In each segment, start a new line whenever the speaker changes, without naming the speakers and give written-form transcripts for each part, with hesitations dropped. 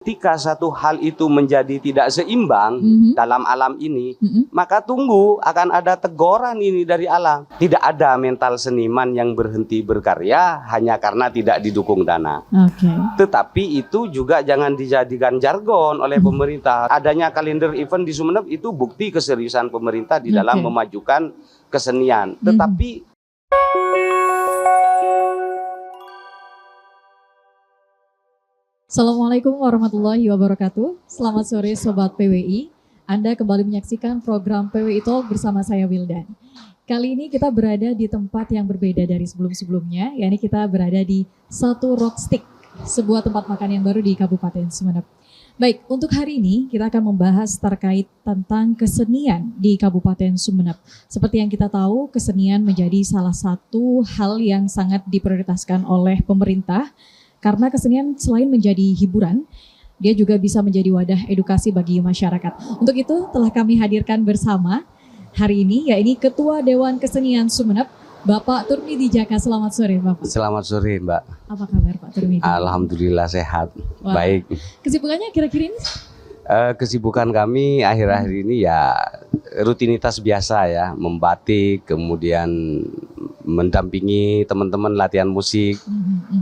Ketika satu hal itu menjadi tidak seimbang dalam alam ini, maka tunggu akan ada teguran ini dari alam. Tidak ada mental seniman yang berhenti berkarya hanya karena tidak didukung dana. Tetapi itu juga jangan dijadikan jargon oleh pemerintah. Adanya kalender event di Sumeneb itu bukti keseriusan pemerintah di dalam memajukan kesenian. Tetapi
Assalamualaikum warahmatullahi wabarakatuh. Selamat sore Sobat PWI. Anda kembali menyaksikan program PWI Talk bersama saya Wildan. Kali ini kita berada di tempat yang berbeda dari sebelum-sebelumnya, yakni kita berada di Satu Rockstick, sebuah tempat makan yang baru di Kabupaten Sumeneb. Baik, untuk hari ini kita akan membahas terkait tentang kesenian di Kabupaten Sumeneb. Seperti yang kita tahu, kesenian menjadi salah satu hal yang sangat diprioritaskan oleh pemerintah. Karena kesenian selain menjadi hiburan, dia juga bisa menjadi wadah edukasi bagi masyarakat. Untuk itu telah kami hadirkan bersama hari ini, yakni Ketua Dewan Kesenian Sumeneb, Bapak Turmidi Jaka. Selamat sore, Bapak.
Selamat sore, Mbak.
Apa kabar, Pak Turmidi?
Alhamdulillah sehat.
Wah.
Baik.
Kesibukannya kira-kira ini?
Kesibukan kami akhir-akhir ini ya rutinitas biasa ya, membatik, kemudian mendampingi teman-teman latihan musik,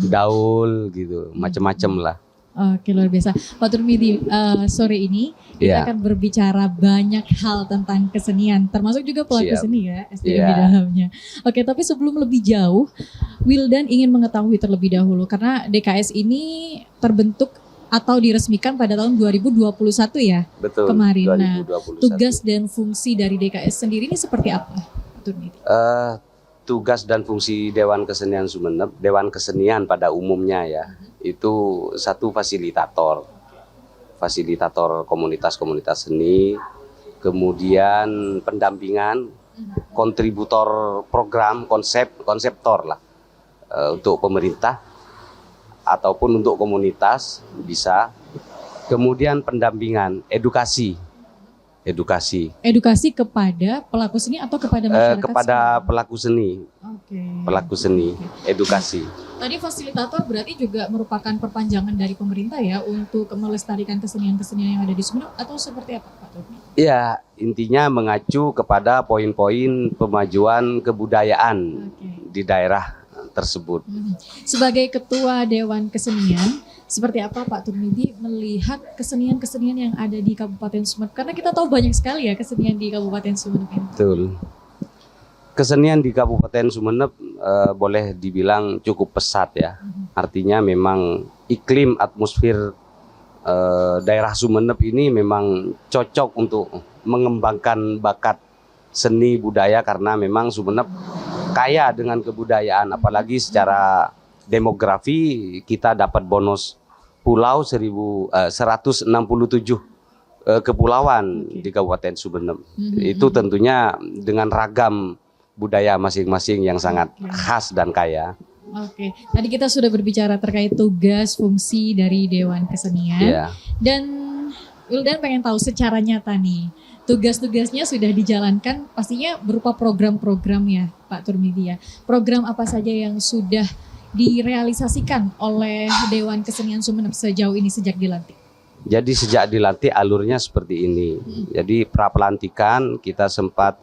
daul gitu, macam-macam lah.
Oke, luar biasa. Pak Turmidi, sore ini kita akan berbicara banyak hal tentang kesenian, termasuk juga pelaku seni ya, SDM di dalamnya. Oke, tapi sebelum lebih jauh, Wildan ingin mengetahui terlebih dahulu, karena DKS ini terbentuk atau diresmikan pada tahun 2021 ya.
Betul,
kemarin.
2021.
Nah, tugas dan fungsi dari DKS sendiri ini seperti apa, Pak Turmidi?
Tugas dan fungsi Dewan Kesenian Sumeneb, Dewan Kesenian pada umumnya ya, itu satu fasilitator komunitas-komunitas seni, kemudian pendampingan, kontributor program, konseptor lah untuk pemerintah ataupun untuk komunitas bisa, kemudian pendampingan, edukasi
kepada pelaku seni atau kepada masyarakat?
Kepada pelaku seni. Pelaku seni, edukasi.
Tadi fasilitator berarti juga merupakan perpanjangan dari pemerintah ya untuk melestarikan kesenian-kesenian yang ada di Sumeneb, atau seperti apa, Pak Turmidi?
Ya, intinya mengacu kepada poin-poin pemajuan kebudayaan di daerah tersebut.
Sebagai Ketua Dewan Kesenian, seperti apa Pak Turmidi melihat kesenian-kesenian yang ada di Kabupaten Sumeneb? Karena kita tahu banyak sekali ya kesenian di Kabupaten Sumeneb ini.
Betul. Kesenian di Kabupaten Sumeneb boleh dibilang cukup pesat ya. Artinya memang iklim atmosfer daerah Sumeneb ini memang cocok untuk mengembangkan bakat seni budaya, karena memang Sumeneb kaya dengan kebudayaan, apalagi secara demografi kita dapat bonus pulau 167 kepulauan di Kabupaten Sumeneb. Itu tentunya dengan ragam budaya masing-masing yang sangat khas dan kaya.
Oke, tadi kita sudah berbicara terkait tugas fungsi dari Dewan Kesenian, dan Wildan pengen tahu secara nyata nih, tugas-tugasnya sudah dijalankan pastinya berupa program-program ya Pak Turmidi ya. Program apa saja yang sudah direalisasikan oleh Dewan Kesenian Sumeneb sejauh ini sejak dilantik?
Jadi sejak dilantik alurnya seperti ini. Jadi pra-pelantikan kita sempat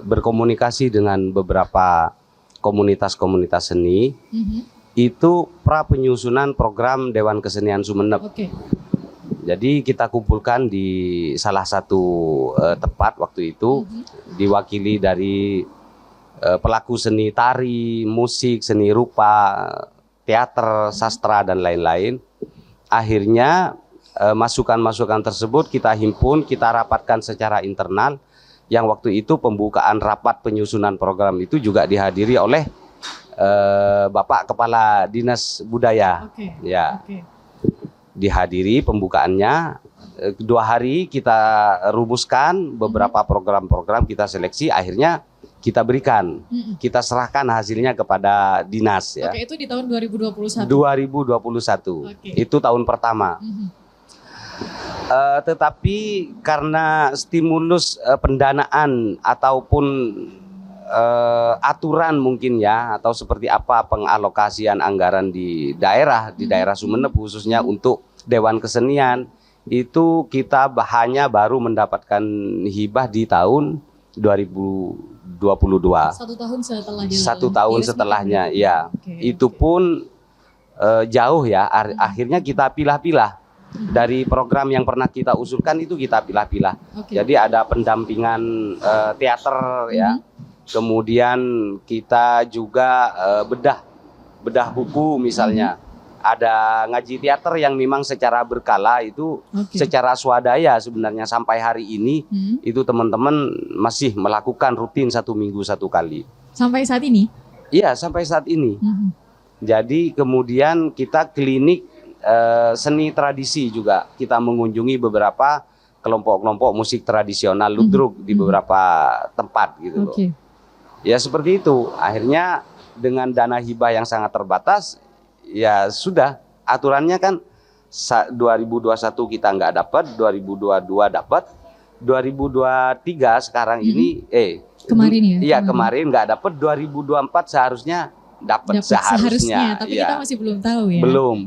berkomunikasi dengan beberapa komunitas-komunitas seni. Itu pra-penyusunan program Dewan Kesenian Sumeneb. Jadi kita kumpulkan di salah satu tempat waktu itu, diwakili dari pelaku seni tari, musik, seni rupa, teater, sastra, dan lain-lain. Akhirnya masukan-masukan tersebut kita himpun, kita rapatkan secara internal, yang waktu itu pembukaan rapat penyusunan program itu juga dihadiri oleh Bapak Kepala Dinas Budaya. Dihadiri pembukaannya, 2 hari kita rumuskan beberapa program-program, kita seleksi, akhirnya kita berikan, kita serahkan hasilnya kepada dinas ya.
Itu di tahun 2021.
2021. Itu tahun pertama. Tetapi karena stimulus pendanaan ataupun aturan mungkin ya, atau seperti apa pengalokasian anggaran di daerah Sumeneb khususnya untuk Dewan Kesenian itu kita hanya baru mendapatkan hibah di tahun 2022.
1 tahun setelah dia
1 tahun setelahnya, ya. Itu pun jauh ya. Akhirnya kita pilah-pilah. Dari program yang pernah kita usulkan itu kita pilah-pilah. Jadi ada pendampingan teater ya. Kemudian kita juga bedah buku misalnya. Ada ngaji teater yang memang secara berkala itu secara swadaya sebenarnya sampai hari ini itu teman-teman masih melakukan rutin 1 minggu 1 kali.
Sampai saat ini?
Iya, sampai saat ini. Jadi kemudian kita klinik seni tradisi juga. Kita mengunjungi beberapa kelompok-kelompok musik tradisional ludruk di beberapa tempat gitu loh. Ya seperti itu. Akhirnya dengan dana hibah yang sangat terbatas, ya sudah aturannya kan 2021 kita nggak dapat, 2022 dapat, 2023 sekarang ini
kemarin ya?
Iya kemarin nggak dapat, 2024 seharusnya dapat seharusnya.
Tapi kita masih belum tahu ya.
Belum.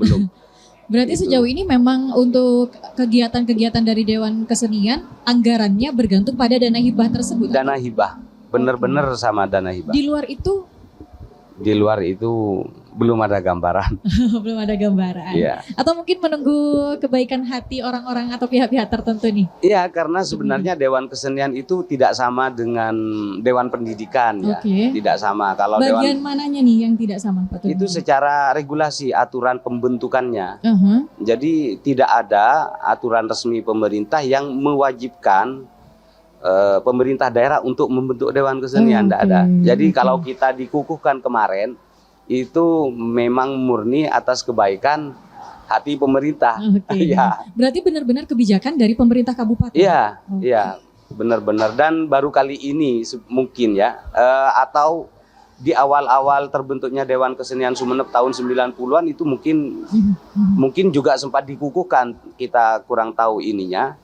Berarti sejauh ini memang untuk kegiatan-kegiatan dari Dewan Kesenian anggarannya bergantung pada dana hibah tersebut.
Dana hibah, benar-benar sama dana hibah.
Di luar itu?
Di luar itu belum ada gambaran.
Belum ada gambaran.
Iya.
Atau mungkin menunggu kebaikan hati orang-orang atau pihak-pihak tertentu nih? Iya,
karena sebenarnya Dewan Kesenian itu tidak sama dengan Dewan Pendidikan ya. Tidak sama. Kalau
bagian mananya nih yang tidak sama, Pak Turmi?
Itu secara regulasi aturan pembentukannya. Jadi tidak ada aturan resmi pemerintah yang mewajibkan pemerintah daerah untuk membentuk Dewan Kesenian, tidak ada. Jadi kalau kita dikukuhkan kemarin itu memang murni atas kebaikan hati pemerintah. Ya.
Berarti benar-benar kebijakan dari pemerintah kabupaten.
Iya, iya, benar-benar. Dan baru kali ini mungkin ya, atau di awal-awal terbentuknya Dewan Kesenian Sumeneb tahun 90-an itu mungkin juga sempat dikukuhkan, kita kurang tahu ininya.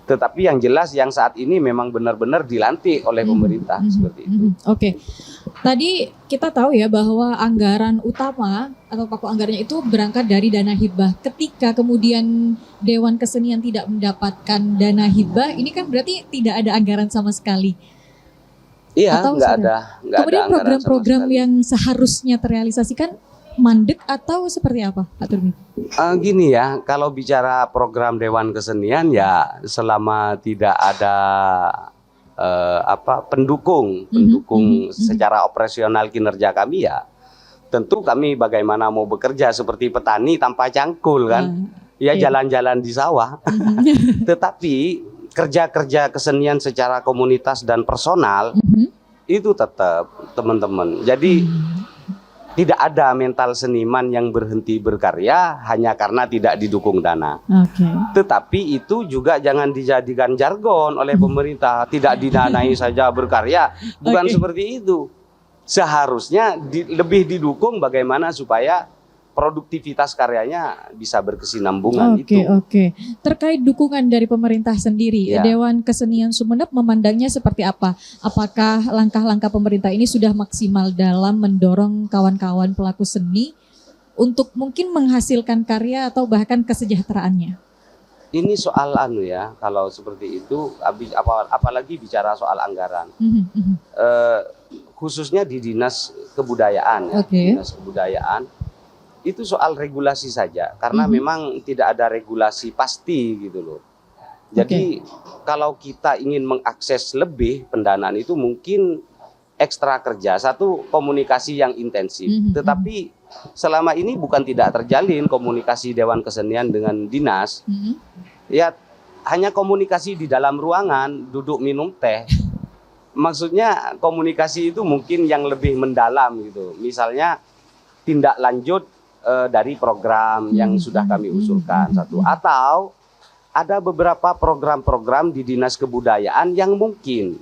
Tetapi yang jelas yang saat ini memang benar-benar dilantik oleh pemerintah seperti itu.
Tadi kita tahu ya bahwa anggaran utama atau pokok anggarannya itu berangkat dari dana hibah. Ketika kemudian Dewan Kesenian tidak mendapatkan dana hibah, ini kan berarti tidak ada anggaran sama sekali.
Iya, nggak ada.
Kemudian program-program yang seharusnya terrealisasikan mandek atau seperti apa, Pak Turmi?
Gini ya, kalau bicara program Dewan Kesenian ya selama tidak ada pendukung secara operasional kinerja kami ya tentu kami bagaimana mau bekerja seperti petani tanpa cangkul kan, ya jalan-jalan di sawah. Tetapi kerja-kerja kesenian secara komunitas dan personal itu tetap teman-teman. Jadi tidak ada mental seniman yang berhenti berkarya hanya karena tidak didukung dana. Tetapi itu juga jangan dijadikan jargon oleh pemerintah. Tidak didanai saja berkarya. Bukan seperti itu. Seharusnya lebih didukung bagaimana supaya produktivitas karyanya bisa berkesinambungan itu.
Terkait dukungan dari pemerintah sendiri, Dewan Kesenian Sumeneb memandangnya seperti apa? Apakah langkah-langkah pemerintah ini sudah maksimal dalam mendorong kawan-kawan pelaku seni untuk mungkin menghasilkan karya atau bahkan kesejahteraannya?
Ini soal ya, kalau seperti itu, apalagi bicara soal anggaran. Khususnya di Dinas Kebudayaan, Dinas Kebudayaan. Itu soal regulasi saja, karena memang tidak ada regulasi pasti gitu loh. Jadi kalau kita ingin mengakses lebih pendanaan itu mungkin ekstra kerja, satu komunikasi yang intensif. Tetapi selama ini bukan tidak terjalin komunikasi Dewan Kesenian dengan dinas. Ya hanya komunikasi di dalam ruangan, duduk minum teh. Maksudnya komunikasi itu mungkin yang lebih mendalam gitu. Misalnya tindak lanjut dari program yang sudah kami usulkan satu, atau ada beberapa program-program di Dinas Kebudayaan yang mungkin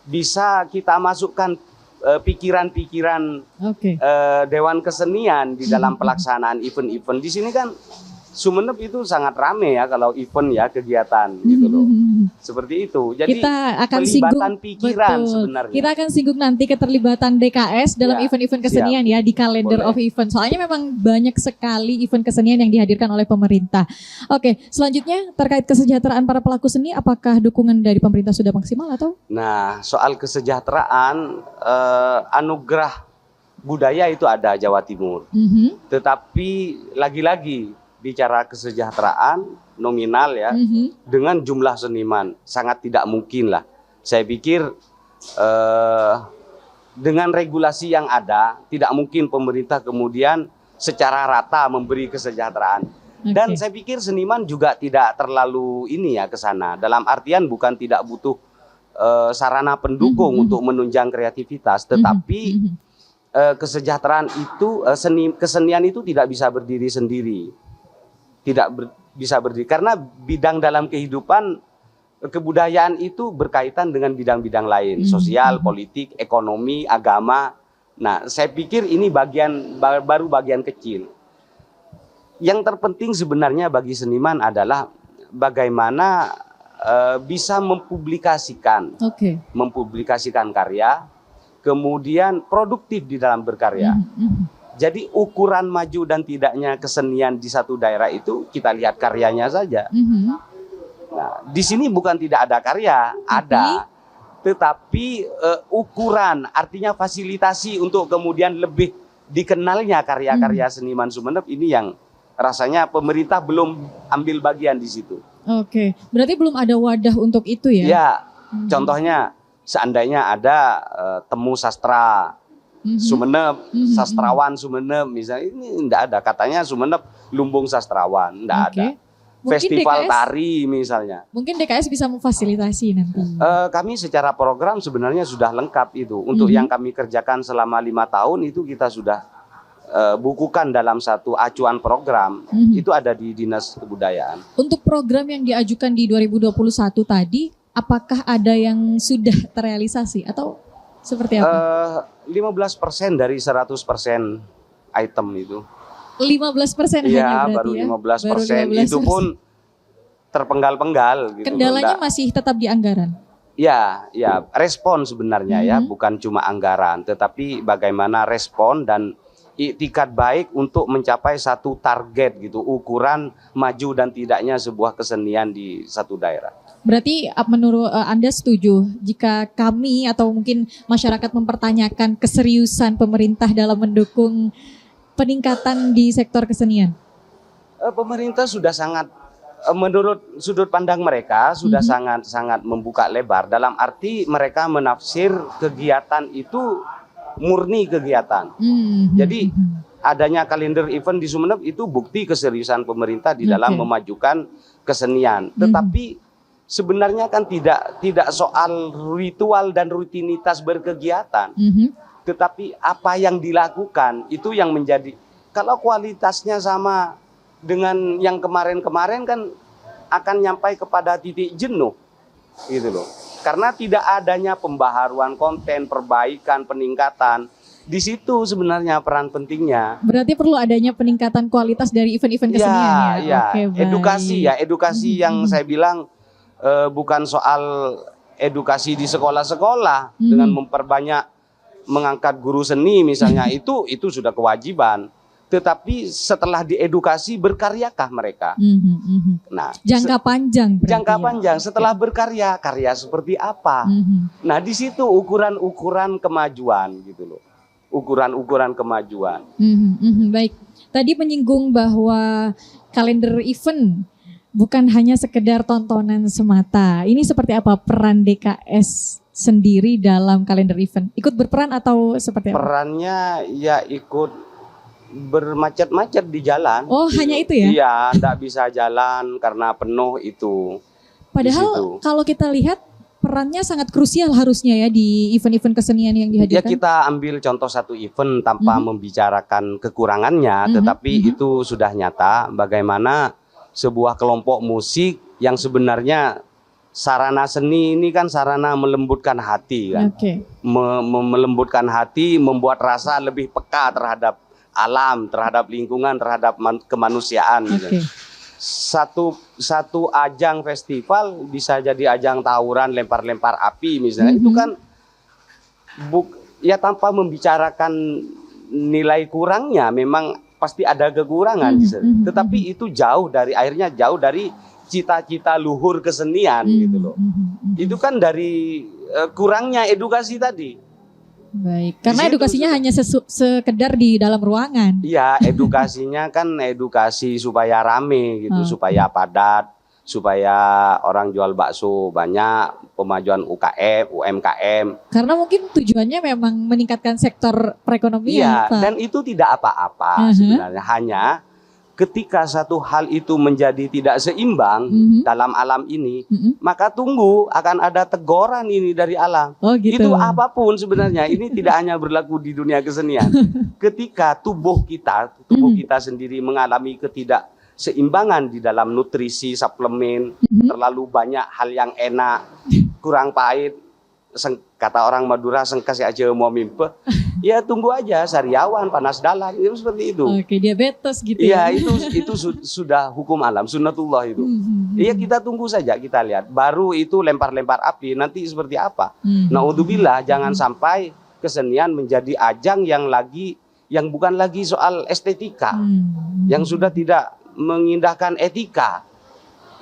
bisa kita masukkan pikiran-pikiran Dewan Kesenian di dalam pelaksanaan event-event. Di sini kan Sumeneb itu sangat rame ya kalau event ya, kegiatan gitu loh. Seperti itu. Jadi
kita akan
pelibatan
singgung,
pikiran
betul.
sebenarnya.
Kita akan singgung nanti keterlibatan DKS dalam
Ya,
event-event kesenian ya di kalender
Boleh.
of event. Soalnya memang banyak sekali event kesenian yang dihadirkan oleh pemerintah. Oke, selanjutnya terkait kesejahteraan para pelaku seni, apakah dukungan dari pemerintah sudah maksimal atau?
Nah, soal kesejahteraan, anugerah budaya itu ada Jawa Timur. Tetapi lagi-lagi bicara kesejahteraan nominal ya, dengan jumlah seniman sangat tidak mungkin lah. Saya pikir dengan regulasi yang ada tidak mungkin pemerintah kemudian secara rata memberi kesejahteraan. Dan saya pikir seniman juga tidak terlalu ini ya ke sana. Dalam artian bukan tidak butuh sarana pendukung untuk menunjang kreativitas, tetapi kesejahteraan itu, kesenian itu tidak bisa berdiri sendiri. Bisa berdiri karena bidang dalam kehidupan kebudayaan itu berkaitan dengan bidang-bidang lain, sosial, politik, ekonomi, agama. Nah, saya pikir ini baru bagian kecil. Yang terpenting sebenarnya bagi seniman adalah bagaimana bisa mempublikasikan karya, kemudian produktif di dalam berkarya. Jadi ukuran maju dan tidaknya kesenian di satu daerah itu kita lihat karyanya saja. Nah, di sini bukan tidak ada karya, ada. Tetapi ukuran, artinya fasilitasi untuk kemudian lebih dikenalnya karya-karya seniman Sumeneb ini yang rasanya pemerintah belum ambil bagian di situ.
Oke, berarti belum ada wadah untuk itu ya?
Ya, contohnya seandainya ada temu sastra Sumeneb, sastrawan Sumeneb misalnya, ini enggak ada. Katanya Sumeneb lumbung sastrawan, enggak ada. Mungkin festival DKS, tari misalnya.
Mungkin DKS bisa memfasilitasi nanti.
Kami secara program sebenarnya sudah lengkap itu. Untuk yang kami kerjakan selama 5 tahun itu kita sudah bukukan dalam satu acuan program. Itu ada di Dinas Kebudayaan.
Untuk program yang diajukan di 2021 tadi, apakah ada yang sudah terrealisasi atau seperti apa?
15% dari 100% item itu.
15% hanya berarti
baru 15%.
Ya?
Itu pun terpenggal-penggal gitu.
Kendalanya masih tetap di anggaran?
Ya, respon sebenarnya ya, bukan cuma anggaran, tetapi bagaimana respon dan iktikat baik untuk mencapai satu target gitu, ukuran maju dan tidaknya sebuah kesenian di satu daerah.
Berarti menurut Anda setuju jika kami atau mungkin masyarakat mempertanyakan keseriusan pemerintah dalam mendukung peningkatan di sektor kesenian?
Pemerintah sudah sangat, menurut sudut pandang mereka sudah sangat membuka lebar, dalam arti mereka menafsir kegiatan itu murni kegiatan. Jadi adanya kalender event di Sumeneb itu bukti keseriusan pemerintah di dalam memajukan kesenian. Tetapi sebenarnya kan tidak soal ritual dan rutinitas berkegiatan. Tetapi apa yang dilakukan itu yang menjadi, kalau kualitasnya sama dengan yang kemarin-kemarin kan akan nyampai kepada titik jenuh gitu loh. Karena tidak adanya pembaharuan konten, perbaikan, peningkatan. Di situ sebenarnya peran pentingnya.
Berarti perlu adanya peningkatan kualitas dari event-event kesenian ya?
Edukasi ya, edukasi yang saya bilang bukan soal edukasi di sekolah-sekolah dengan memperbanyak mengangkat guru seni misalnya, itu sudah kewajiban. Tetapi setelah diedukasi, berkaryakah mereka? Nah,
jangka panjang.
Jangka panjang. Setelah berkarya, karya seperti apa? Nah, di situ ukuran-ukuran kemajuan gitu loh. Ukuran-ukuran kemajuan.
Baik. Tadi menyinggung bahwa kalender event bukan hanya sekedar tontonan semata. Ini seperti apa peran DKS sendiri dalam kalender event? Ikut berperan atau seperti apa?
Perannya ya ikut bermacet-macet di jalan.
Oh, hanya itu ya?
Iya, enggak bisa jalan karena penuh itu.
Padahal kalau kita lihat perannya sangat krusial harusnya ya di event-event kesenian yang dihadirkan.
Ya, kita ambil contoh satu event tanpa membicarakan kekurangannya, tetapi itu sudah nyata bagaimana sebuah kelompok musik yang sebenarnya sarana seni ini kan sarana melembutkan hati kan. Melembutkan hati, membuat rasa lebih peka terhadap alam, terhadap lingkungan, terhadap kemanusiaan. Gitu. satu ajang festival bisa jadi ajang tawuran lempar-lempar api misalnya. Itu kan ya tanpa membicarakan nilai kurangnya, memang pasti ada kekurangan. Tetapi itu akhirnya jauh dari cita-cita luhur kesenian gitu loh. Itu kan dari kurangnya edukasi tadi.
Baik, karena edukasinya hanya sekedar di dalam ruangan.
Iya, edukasinya kan edukasi supaya rame gitu, supaya padat, supaya orang jual bakso banyak, pemajuan UMKM.
Karena mungkin tujuannya memang meningkatkan sektor perekonomian.
Iya,
Pak.
dan itu tidak apa-apa sebenarnya. Hanya ketika satu hal itu menjadi tidak seimbang dalam alam ini, maka tunggu akan ada teguran ini dari alam.
Oh, gitu.
Itu apapun sebenarnya, ini tidak hanya berlaku di dunia kesenian. Ketika tubuh kita sendiri mengalami ketidakseimbangan di dalam nutrisi, suplemen, terlalu banyak hal yang enak, kurang pahit, kata orang Madura sengkasih aja mau mimpi. Ya tunggu aja sariawan panas dalam itu seperti itu.
Oke, diabetes gitu.
Iya, itu sudah hukum alam, sunnatullah itu. Iya, kita tunggu saja, kita lihat. Baru itu lempar-lempar api nanti seperti apa. Naudzubillah, jangan sampai kesenian menjadi ajang yang bukan lagi soal estetika. Yang sudah tidak mengindahkan etika.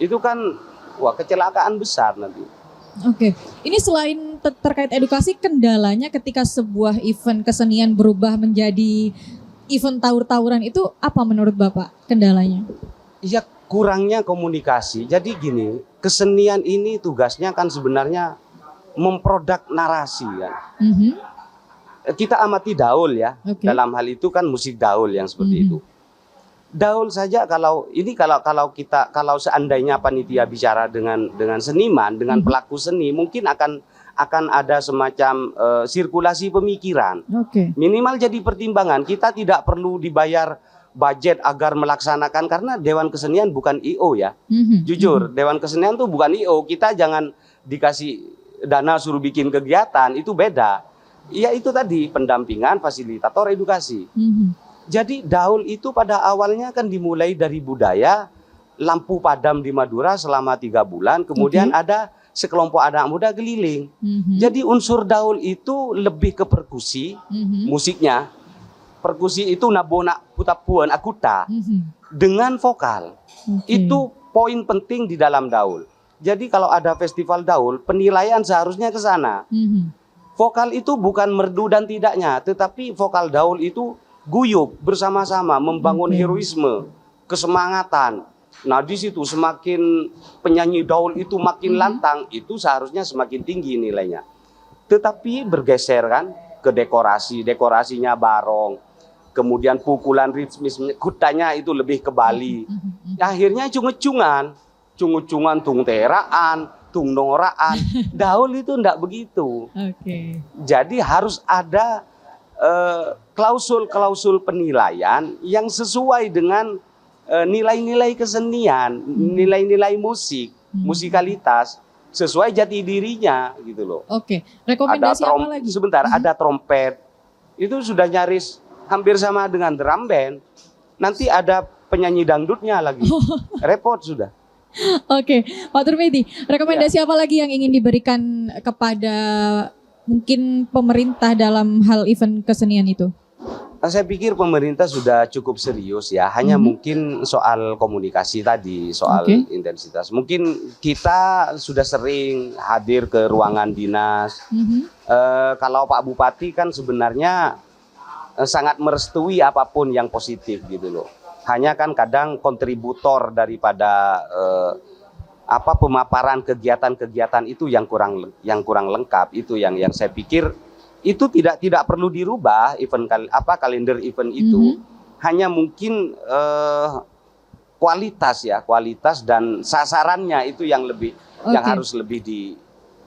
Itu kan kecelakaan besar nanti.
Oke, ini selain terkait edukasi, kendalanya ketika sebuah event kesenian berubah menjadi event tawur-tawuran itu apa menurut Bapak kendalanya?
Iya, kurangnya komunikasi. Jadi gini, kesenian ini tugasnya kan sebenarnya memproduk narasi kan. Kita amati daul ya, dalam hal itu kan musik daul yang seperti itu. Daul saja kalau seandainya panitia bicara dengan seniman, dengan pelaku seni, mungkin akan ada semacam sirkulasi pemikiran. Minimal jadi pertimbangan. Kita tidak perlu dibayar budget agar melaksanakan, karena Dewan Kesenian bukan IO ya. Jujur, Dewan Kesenian tuh bukan IO. Kita jangan dikasih dana suruh bikin kegiatan, itu beda. Ya itu tadi, pendampingan, fasilitator, edukasi. Jadi daul itu pada awalnya kan dimulai dari budaya lampu padam di Madura selama 3 bulan. Kemudian ada sekelompok anak muda keliling. Jadi unsur daul itu lebih ke perkusi, musiknya. Perkusi itu nabona putapuan akuta dengan vokal. Itu poin penting di dalam daul. Jadi kalau ada festival daul, penilaian seharusnya ke sana. Vokal itu bukan merdu dan tidaknya, tetapi vokal daul itu guyup bersama-sama membangun heroisme, kesemangatan. Nah di situ semakin penyanyi daul itu makin lantang, itu seharusnya semakin tinggi nilainya. Tetapi bergeser kan ke dekorasinya barong, kemudian pukulan ritmisnya, kutanya itu lebih ke Bali. Akhirnya cungan-cungan, tung teraan, tung noraan. Daul itu enggak begitu. Jadi harus ada klausul-klausul penilaian yang sesuai dengan nilai-nilai kesenian, nilai-nilai musikalitas sesuai jati dirinya gitu loh.
Rekomendasi apa lagi?
Sebentar, ada trompet. Itu sudah nyaris hampir sama dengan drum band. Nanti ada penyanyi dangdutnya lagi. Repot sudah.
Pak Turmedi, rekomendasi apa lagi yang ingin diberikan kepada mungkin pemerintah dalam hal event kesenian itu?
Saya pikir pemerintah sudah cukup serius ya. Hanya mungkin soal komunikasi tadi, soal intensitas. Mungkin kita sudah sering hadir ke ruangan dinas. Kalau Pak Bupati kan sebenarnya sangat merestui apapun yang positif gitu loh. Hanya kan kadang kontributor daripada pemaparan kegiatan-kegiatan itu yang kurang lengkap, itu yang saya pikir itu tidak perlu dirubah kalender event itu. Hanya mungkin kualitas dan sasarannya itu yang harus lebih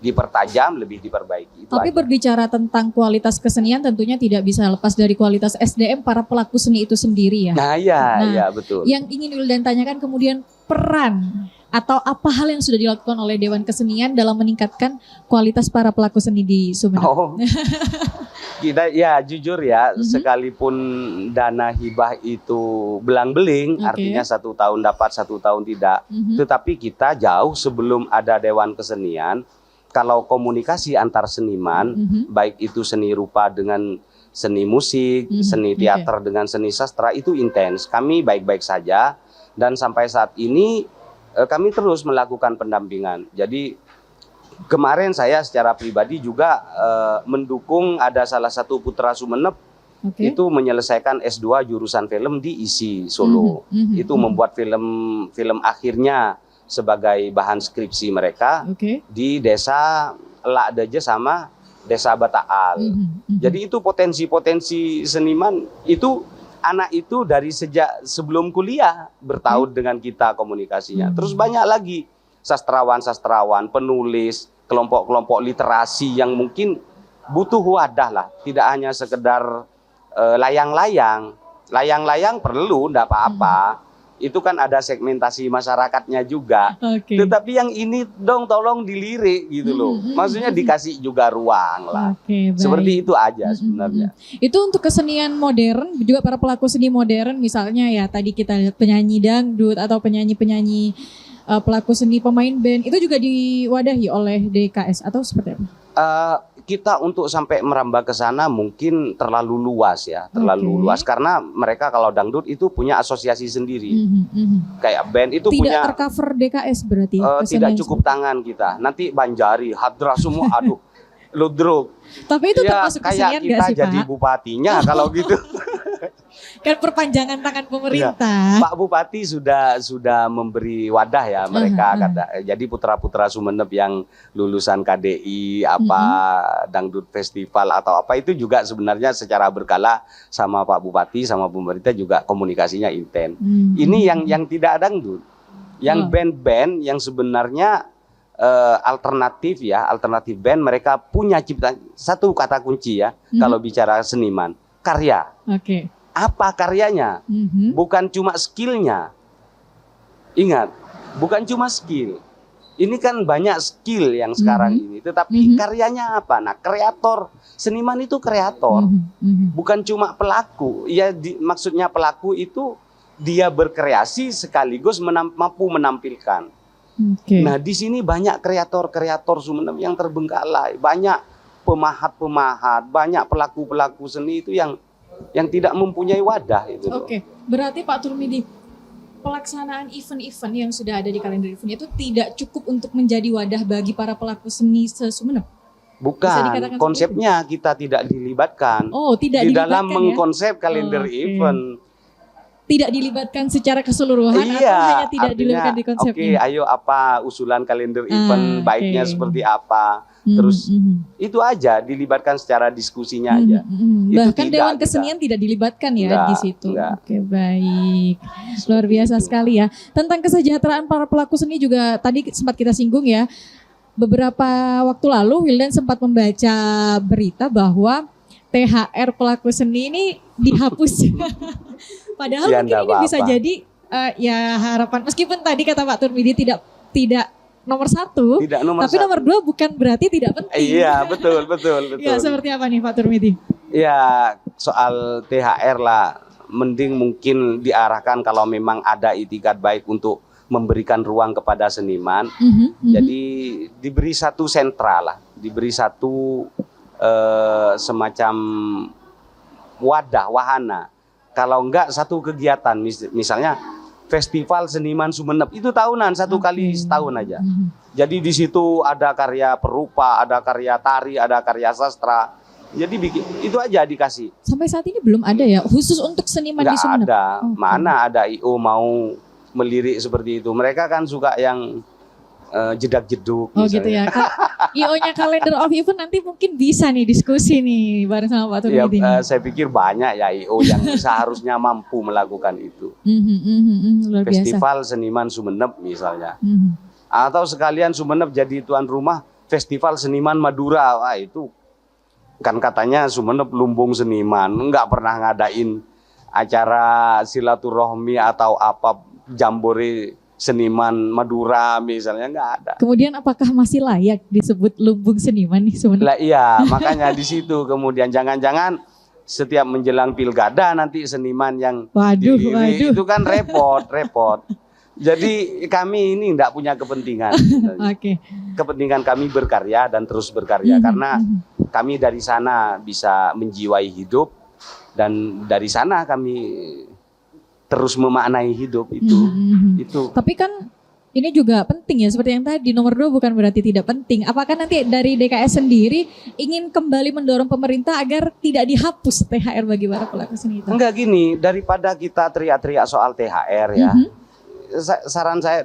dipertajam, lebih diperbaiki.
Tapi berbicara tentang kualitas kesenian tentunya tidak bisa lepas dari kualitas SDM para pelaku seni itu sendiri ya.
Nah, iya betul.
Yang ingin Wildan tanyakan kemudian peran atau apa hal yang sudah dilakukan oleh Dewan Kesenian dalam meningkatkan kualitas para pelaku seni di Sumeneb?
Oh, kita ya jujur ya, sekalipun dana hibah itu belang-beling, artinya 1 tahun dapat 1 tahun tidak, tetapi kita jauh sebelum ada Dewan Kesenian, kalau komunikasi antar seniman, baik itu seni rupa dengan seni musik, seni teater dengan seni sastra itu intens. Kami baik-baik saja dan sampai saat ini kami terus melakukan pendampingan. Jadi kemarin saya secara pribadi juga mendukung ada salah satu putra Sumeneb itu menyelesaikan S2 jurusan film di ISI Solo. Itu membuat film akhirnya sebagai bahan skripsi mereka di desa Lakdeje sama desa Bataal. Jadi itu potensi-potensi seniman itu. Anak itu dari sejak sebelum kuliah bertaut dengan kita komunikasinya. Terus banyak lagi sastrawan-sastrawan, penulis, kelompok-kelompok literasi yang mungkin butuh wadah lah. Tidak hanya sekedar layang-layang. Layang-layang perlu, enggak apa-apa. Itu kan ada segmentasi masyarakatnya juga. Tetapi yang ini dong tolong dilirik gitu loh. Maksudnya dikasih juga ruang lah. Seperti itu aja sebenarnya.
Itu untuk kesenian modern, juga para pelaku seni modern misalnya ya tadi kita lihat penyanyi dangdut atau penyanyi-penyanyi pelaku seni pemain band itu juga diwadahi oleh DKS atau seperti apa?
Kita untuk sampai merambah ke sana mungkin terlalu luas ya, terlalu luas karena mereka kalau dangdut itu punya asosiasi sendiri. Kayak band itu
tidak
punya
tercover DKS berarti.
Tidak cukup tangan kita. Nanti Banjari, Hadrah semua aduh ludruk.
Tapi itu
ya,
termasuk
kayak
kesenian
kita
gak sih,
jadi
Pak?
bupatinya kalau gitu.
Kan perpanjangan tangan pemerintah.
Ya, Pak Bupati sudah memberi wadah ya mereka. Jadi putra-putra Sumeneb yang lulusan KDI dangdut festival atau apa itu juga sebenarnya secara berkala sama Pak Bupati sama pemerintah juga komunikasinya intens. Ini yang tidak dangdut, yang band-band yang sebenarnya alternatif band mereka punya ciptaan. Satu kata kunci ya kalau bicara seniman, karya. Apa karyanya? Bukan cuma skillnya. Ingat, bukan cuma skill. Ini kan banyak skill yang sekarang ini. Tetapi karyanya apa? Nah, kreator. Seniman itu kreator. Bukan cuma pelaku. Ya, maksudnya pelaku itu dia berkreasi sekaligus mampu menampilkan. Nah, di sini banyak kreator-kreator Sumeneb yang terbengkalai. Banyak pemahat-pemahat, banyak pelaku-pelaku seni itu yang tidak mempunyai wadah itu.
Berarti Pak Turmidi, pelaksanaan event-event yang sudah ada di kalender event itu tidak cukup untuk menjadi wadah bagi para pelaku seni se-Sumeneb?
Bukan, konsepnya kita tidak dilibatkan.
Tidak
di
dilibatkan
dalam
ya?
mengkonsep kalender event.
Tidak dilibatkan secara keseluruhan atau hanya tidak dilibatkan di konsepnya?
Ayo apa usulan kalender event, baiknya seperti apa. Terus itu aja dilibatkan secara diskusinya aja.
Bahkan Dewan Kesenian tidak dilibatkan ya di situ. Baik. Luar biasa sekali ya. Tentang kesejahteraan para pelaku seni juga tadi sempat kita singgung ya. Beberapa waktu lalu Wildan sempat membaca berita bahwa THR pelaku seni ini dihapus. Padahal mungkin ini bisa jadi ya harapan, meskipun tadi kata Pak Turmidi tidak nomor satu, tapi nomor 2 bukan berarti tidak penting.
Iya, betul.
Ya, seperti apa nih Pak Turmidi?
Ya, soal THR lah, mending mungkin diarahkan kalau memang ada itikat baik untuk memberikan ruang kepada seniman. Jadi diberi satu sentra lah, diberi satu semacam wadah, wahana. Kalau enggak satu kegiatan, misalnya Festival Seniman Sumeneb itu tahunan, 1 kali setahun aja. Jadi di situ ada karya perupa, ada karya tari, ada karya sastra. Jadi itu aja dikasih.
Sampai saat ini belum ada ya khusus untuk seniman di Sumeneb?
Nggak ada. Mana ada IO mau melirik seperti itu. Mereka kan suka yang jedak-jeduk.
Gitu ya. IO-nya Calendar of Event nanti mungkin bisa nih diskusi nih bareng sama Pak Turmidi.
Saya pikir banyak ya IO yang seharusnya mampu melakukan itu.
Luar biasa.
Festival Seniman Sumeneb misalnya. Atau sekalian Sumeneb jadi tuan rumah Festival Seniman Madura. Wah, itu kan katanya Sumeneb lumbung seniman. Enggak pernah ngadain acara silaturahmi atau apa jambore seniman Madura misalnya, nggak ada.
Kemudian apakah masih layak disebut lumbung seniman nih sebenarnya?
Lah iya, makanya di situ kemudian jangan-jangan setiap menjelang pilkada nanti seniman yang
Waduh,
itu kan repot. Jadi kami ini tidak punya kepentingan.
Oke.
Kepentingan kami berkarya dan terus berkarya karena kami dari sana bisa menjiwai hidup dan dari sana kami terus memaknai hidup itu. Itu.
Tapi kan ini juga penting ya, seperti yang tadi nomor 2 bukan berarti tidak penting. Apakah nanti dari DKS sendiri ingin kembali mendorong pemerintah agar tidak dihapus THR bagi para pelaku seni itu?
Enggak gini, daripada kita teriak-teriak soal THR ya. Saran saya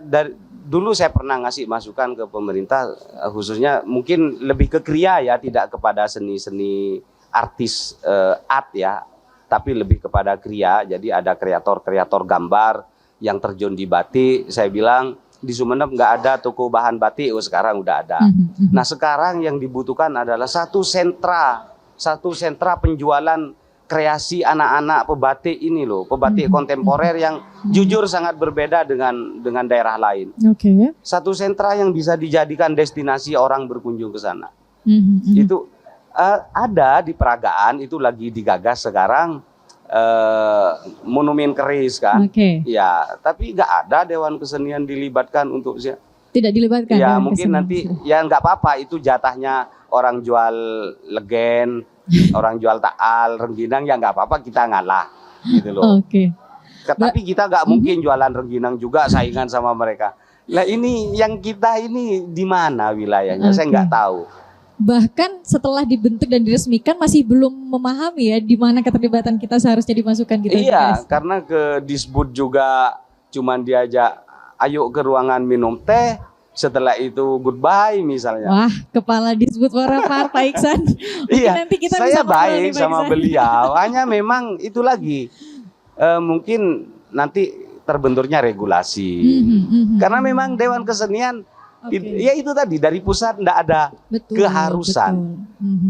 dulu saya pernah ngasih masukan ke pemerintah, khususnya mungkin lebih ke kriya ya, tidak kepada seni-seni artis art ya, tapi lebih kepada kriya. Jadi ada kreator-kreator gambar yang terjun di batik. Saya bilang di Sumeneb nggak ada toko bahan batik, sekarang udah ada. Nah sekarang yang dibutuhkan adalah satu sentra penjualan kreasi anak-anak pebatik ini loh, pebatik kontemporer yang jujur sangat berbeda dengan daerah lain.
Oke.
Satu sentra yang bisa dijadikan destinasi orang berkunjung ke sana. Itu ada di peragaan, itu lagi digagas sekarang, monumen keris kan. Ya, tapi nggak ada Dewan Kesenian dilibatkan untuk
tidak dilibatkan.
Ya mungkin nanti ya nggak apa-apa, itu jatahnya orang jual legen, orang jual taal, rengginang, ya nggak apa-apa, kita ngalah gitu loh. Tapi kita nggak mungkin jualan rengginang juga saingan sama mereka. Nah ini yang kita ini di mana wilayahnya, saya nggak tahu.
Bahkan setelah dibentuk dan diresmikan masih belum memahami ya di mana keterlibatan kita seharusnya dimasukkan gitu.
Iya, karena ke Disbud juga cuman diajak ayo ke ruangan minum teh, setelah itu goodbye misalnya.
Wah, kepala Disbud Warapar Pak Iksan.
Iya,
nanti kita
saya
bisa
baik sama beliau. Hanya memang itu lagi, mungkin nanti terbenturnya regulasi. Karena memang Dewan Kesenian, ya itu tadi dari pusat tidak ada keharusan.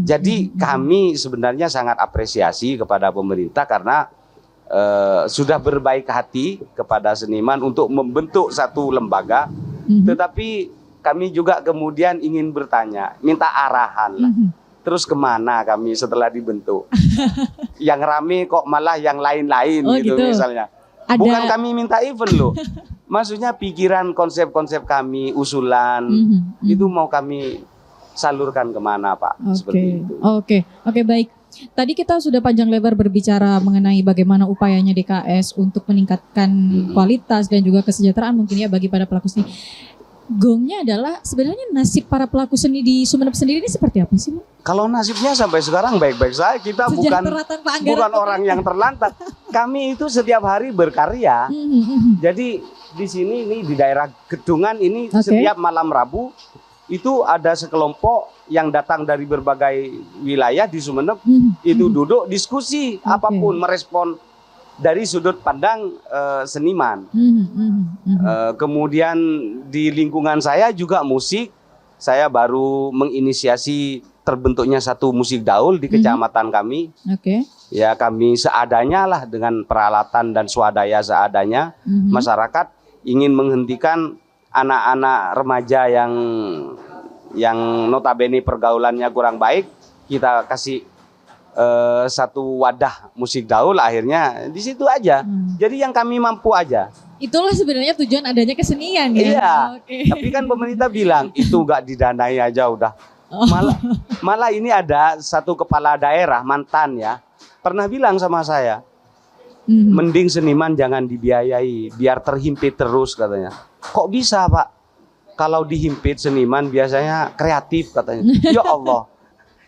Jadi kami sebenarnya sangat apresiasi kepada pemerintah karena sudah berbaik hati kepada seniman untuk membentuk satu lembaga. Tetapi kami juga kemudian ingin bertanya, minta arahan lah. Terus kemana kami setelah dibentuk? Yang rame kok malah yang lain-lain gitu misalnya. Bukan kami minta event loh. Maksudnya pikiran, konsep-konsep kami, usulan, itu mau kami salurkan kemana Pak? Seperti itu.
Oke, baik. Tadi kita sudah panjang lebar berbicara mengenai bagaimana upayanya DKS untuk meningkatkan kualitas dan juga kesejahteraan mungkin ya bagi para pelaku seni. Gongnya adalah sebenarnya nasib para pelaku seni di Sumeneb sendiri ini seperti apa sih Bu?
Kalau nasibnya sampai sekarang baik-baik saja. Kita bukan orang yang terlantar. Kami itu setiap hari berkarya. Jadi di sini nih di daerah Gedungan ini setiap malam Rabu itu ada sekelompok yang datang dari berbagai wilayah di Sumeneb, itu duduk diskusi apapun, merespon dari sudut pandang seniman. Kemudian di lingkungan saya juga musik, saya baru menginisiasi terbentuknya satu musik daul di kecamatan kami. Ya kami seadanya lah dengan peralatan dan swadaya seadanya. Masyarakat ingin menghentikan anak-anak remaja yang notabene pergaulannya kurang baik, kita kasih satu wadah musik daul, akhirnya di situ aja. Jadi yang kami mampu aja.
Itulah sebenarnya tujuan adanya kesenian ya.
Iya. Tapi kan pemerintah bilang itu nggak didanai aja udah. Malah ini ada satu kepala daerah mantan ya, pernah bilang sama saya, mending seniman jangan dibiayai, biar terhimpit terus katanya. Kok bisa Pak? Kalau dihimpit seniman biasanya kreatif katanya. Ya Allah,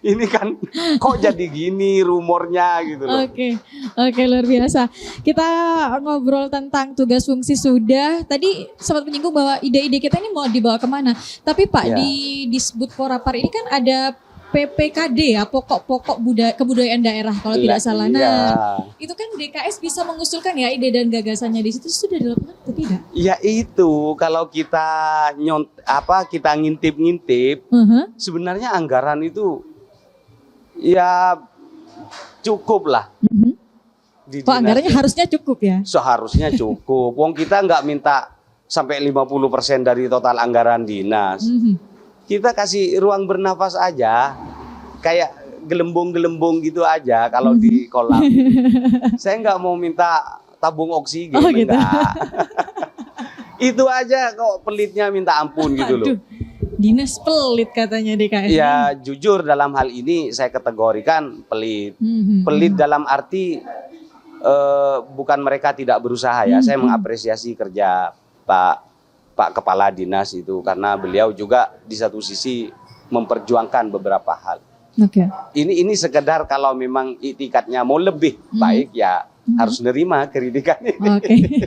ini kan kok jadi gini rumornya gitu loh.
Oke, luar biasa. Kita ngobrol tentang tugas fungsi sudah. Tadi sempat menyinggung bahwa ide-ide kita ini mau dibawa kemana. Tapi Pak, di Disbud Warapar ini kan ada PPKD ya, pokok-pokok kebudayaan daerah kalau tidak salah. Nah, itu kan DKS bisa mengusulkan ya ide dan gagasannya di situ, sudah dilakukan atau tidak?
Ya itu kalau kita kita ngintip-ngintip, sebenarnya anggaran itu ya cukup lah.
Anggarannya harusnya cukup ya?
Seharusnya cukup. Wong kita nggak minta sampai 50% dari total anggaran dinas. Kita kasih ruang bernafas aja, kayak gelembung-gelembung gitu aja kalau di kolam. Saya nggak mau minta tabung oksigen,
gitu.
enggak. Itu aja kok pelitnya minta ampun gitu loh.
Dinas pelit katanya DKS.
Ya jujur dalam hal ini saya kategorikan pelit. Pelit dalam arti bukan mereka tidak berusaha ya. Saya mengapresiasi kerja Pak Kepala Dinas itu karena beliau juga di satu sisi memperjuangkan beberapa hal. Ini sekedar kalau memang itikadnya mau lebih baik ya harus nerima kritikan ini.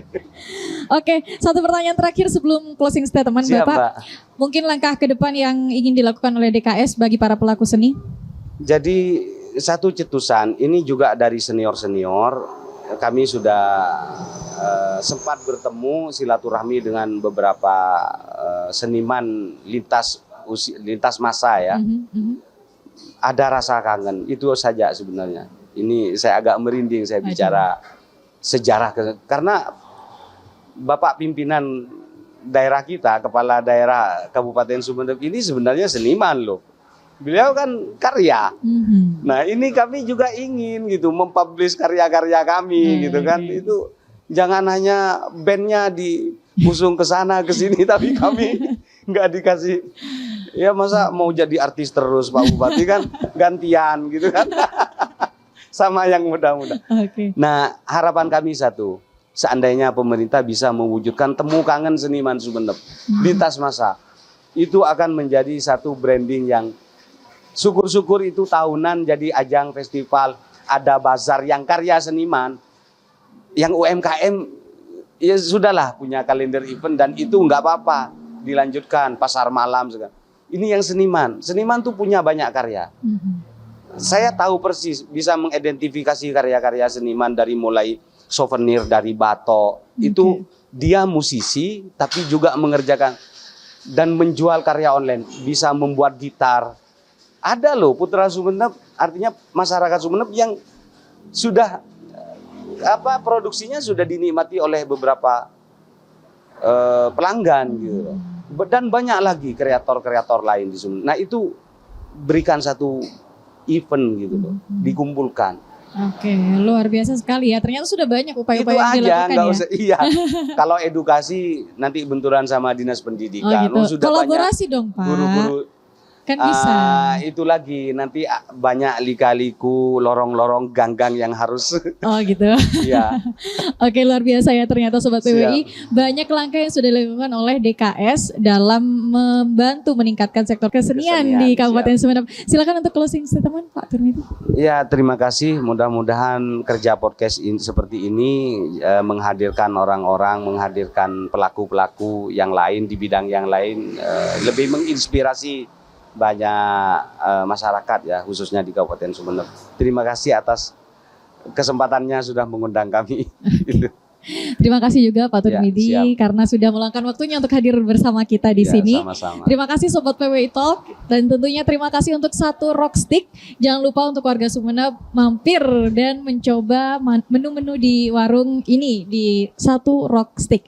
Oke, satu pertanyaan terakhir sebelum closing statement.
Siap,
Bapak.
Mbak.
Mungkin langkah ke depan yang ingin dilakukan oleh DKS bagi para pelaku seni?
Jadi satu cetusan ini juga dari senior-senior. Kami sudah sempat bertemu silaturahmi dengan beberapa seniman lintas masa ya. Ada rasa kangen, itu saja sebenarnya. Ini saya agak merinding saya bicara sejarah karena Bapak pimpinan daerah kita, kepala daerah Kabupaten Sumeneb ini sebenarnya seniman loh. Beliau kan karya. Nah ini kami juga ingin gitu mempublish karya-karya kami gitu kan. Itu jangan hanya bandnya diusung ke sana ke sini tapi kami nggak dikasih. Ya masa mau jadi artis terus Pak Bupati kan gantian gitu kan. Sama yang muda-muda. Nah harapan kami satu. Seandainya pemerintah bisa mewujudkan temu kangen seniman Sumeneb lintas masa. Itu akan menjadi satu branding yang syukur-syukur itu tahunan jadi ajang festival, ada bazar yang karya seniman, yang UMKM ya sudahlah punya kalender event dan itu nggak apa-apa dilanjutkan pasar malam segala. Ini yang seniman tuh punya banyak karya. Saya tahu persis bisa mengidentifikasi karya-karya seniman dari mulai souvenir dari batok itu dia musisi tapi juga mengerjakan dan menjual karya online, bisa membuat gitar. Ada loh Putra Sumeneb, artinya masyarakat Sumeneb yang sudah produksinya sudah dinikmati oleh beberapa pelanggan gitu. Dan banyak lagi kreator-kreator lain di Sumeneb. Nah itu berikan satu event gitu loh, dikumpulkan.
Luar biasa sekali ya. Ternyata sudah banyak upaya-upaya yang dilakukan
nggak
ya.
usah, iya. Kalau edukasi nanti benturan sama dinas pendidikan.
Gitu.
Sudah
kolaborasi
banyak
dong Pak.
Guru-guru.
Kan bisa.
Itu lagi nanti banyak lika-liku, lorong-lorong, gang-gang yang harus.
Gitu.
Iya.
Oke, luar biasa ya ternyata Sobat PWI. Banyak langkah yang sudah dilakukan oleh DKS dalam membantu meningkatkan sektor kesenian di Kabupaten Sumeneb. Silakan untuk closing statement Pak Turmidi.
Ya, terima kasih. Mudah-mudahan kerja podcast seperti ini menghadirkan orang-orang, menghadirkan pelaku-pelaku yang lain di bidang yang lain, lebih menginspirasi banyak masyarakat ya, khususnya di Kabupaten Sumeneb. Terima kasih atas kesempatannya sudah mengundang kami.
Terima kasih juga Pak Turmidi karena sudah meluangkan waktunya untuk hadir bersama kita di sini.
Sama-sama.
Terima kasih Sobat PWI Talk dan tentunya terima kasih untuk satu Rockstick. Jangan lupa untuk warga Sumeneb mampir dan mencoba menu-menu di warung ini di satu Rockstick.